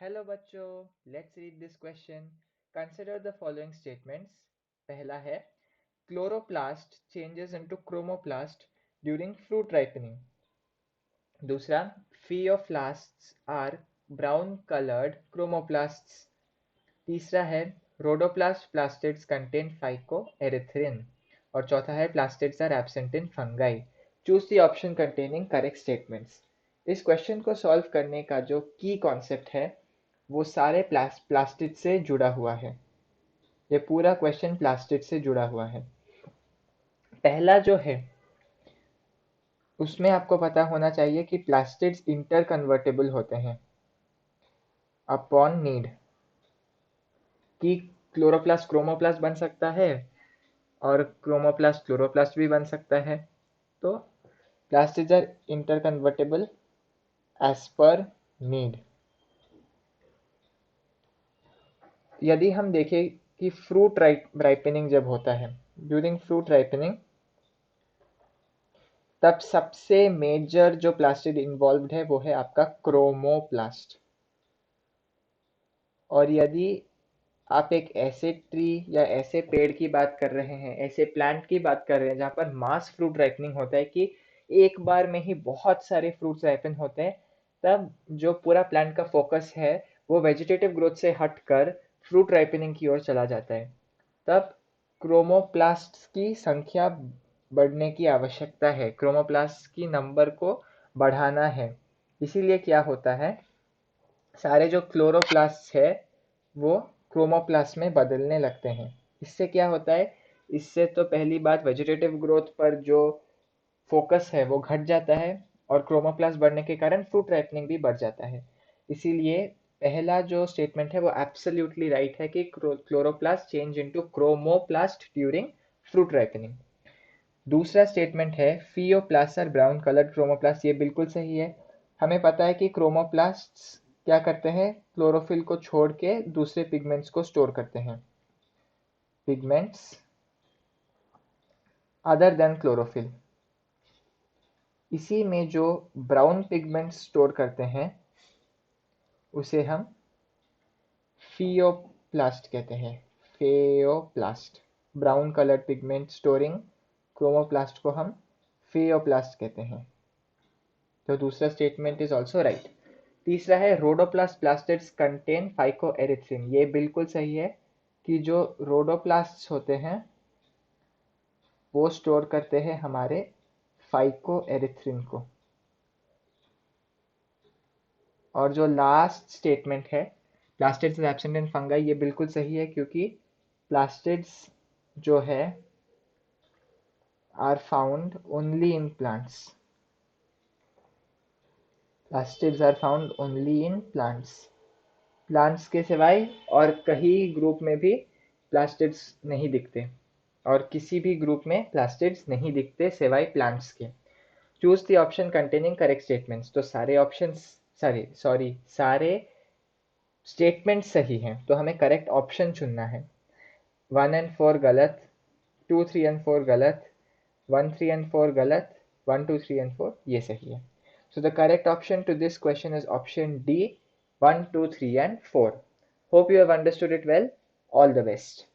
Hello बच्चों, let's read this question. Consider the following statements. पहला है chloroplast changes into chromoplast during fruit ripening. दूसरा, phaeoplasts are brown coloured chromoplasts. तीसरा है rhodoplast plastids contain phycoerythrin. और चौथा है plastids are absent in fungi. Choose the option containing correct statements. इस question को सॉल्व करने का जो की कॉन्सेप्ट है वो सारे प्लास्टिड से जुड़ा हुआ है. ये पूरा क्वेश्चन प्लास्टिड से जुड़ा हुआ है. पहला जो है उसमें आपको पता होना चाहिए कि प्लास्टिड्स इंटर कन्वर्टेबल होते हैं अपॉन नीड. कि क्लोरोप्लास्ट क्रोमोप्लास्ट बन सकता है और क्रोमोप्लास्ट क्लोरोप्लास्ट भी बन सकता है. तो plastids are interconvertible as per need. यदि हम देखें कि फ्रूट राइपनिंग जब होता है, ड्यूरिंग फ्रूट राइपनिंग, तब सबसे मेजर जो प्लास्टिड इन्वॉल्व्ड है वो है आपका क्रोमोप्लास्ट. और यदि आप एक ऐसे ट्री या ऐसे पेड़ की बात कर रहे हैं, ऐसे प्लांट की बात कर रहे हैं जहाँ पर मास फ्रूट राइपनिंग होता है कि एक बार में ही बहुत सारे फ्रूट्स राइपन होते हैं, तब जो पूरा प्लांट का फोकस है वो वेजिटेटिव ग्रोथ से हटकर फ्रूट राइपनिंग की ओर चला जाता है. तब क्रोमोप्लास्ट की संख्या बढ़ने की आवश्यकता है, क्रोमोप्लास्ट की नंबर को बढ़ाना है. इसीलिए क्या होता है, सारे जो क्लोरोप्लास्ट है वो क्रोमोप्लास्ट में बदलने लगते हैं. इससे क्या होता है, इससे तो पहली बात वेजिटेटिव ग्रोथ पर जो फोकस है वो घट जाता है और क्रोमोप्लास्ट बढ़ने के कारण फ्रूट राइपनिंग भी बढ़ जाता है. इसीलिए पहला जो स्टेटमेंट है वो एब्सोल्युटली राइट है कि chloroplast change into chromoplast during fruit ripening. दूसरा स्टेटमेंट है फियोप्लास्ट आर ब्राउन कलर्ड क्रोमोप्लास्ट. ये बिल्कुल सही है. हमें पता है कि क्रोमोप्लास्ट क्या करते हैं, क्लोरोफिल को छोड़ के दूसरे पिगमेंट्स को स्टोर करते हैं, पिगमेंट्स अदर देन क्लोरोफिल. इसी में जो ब्राउन पिगमेंट स्टोर करते हैं उसे हम फियोप्लास्ट कहते हैं. Phaeoplast, brown coloured pigment storing chromoplast को हम फियोप्लास्ट कहते हैं. तो दूसरा स्टेटमेंट इज ऑल्सो राइट. तीसरा है रोडोप्लास्ट प्लास्टिड्स कंटेन फाइकोएरिथ्रिन. ये बिल्कुल सही है कि जो रोडोप्लास्ट होते हैं वो स्टोर करते हैं हमारे फाइकोएरिथ्रिन को. और जो लास्ट स्टेटमेंट है प्लास्टिड्स एब्सेंट इन फंगाई, ये बिल्कुल सही है क्योंकि प्लास्टिड्स जो है are found only in plants. Plastids are found only in plants. Plants के सिवाय और कहीं ग्रुप में भी प्लास्टिड्स नहीं दिखते, और किसी भी ग्रुप में प्लास्टिड्स नहीं दिखते सिवाय प्लांट्स के. Choose the option containing correct statements. तो सारे ऑप्शंस सारे स्टेटमेंट सही हैं, तो हमें करेक्ट ऑप्शन चुनना है. 1 and 4 गलत, 2, 3 and 4 गलत, 1, 3 and 4 गलत, 1, 2, 3 and 4 ये सही है. So the correct option to this question is option D, 1, 2, 3 and 4. Hope you have understood it well. All the best.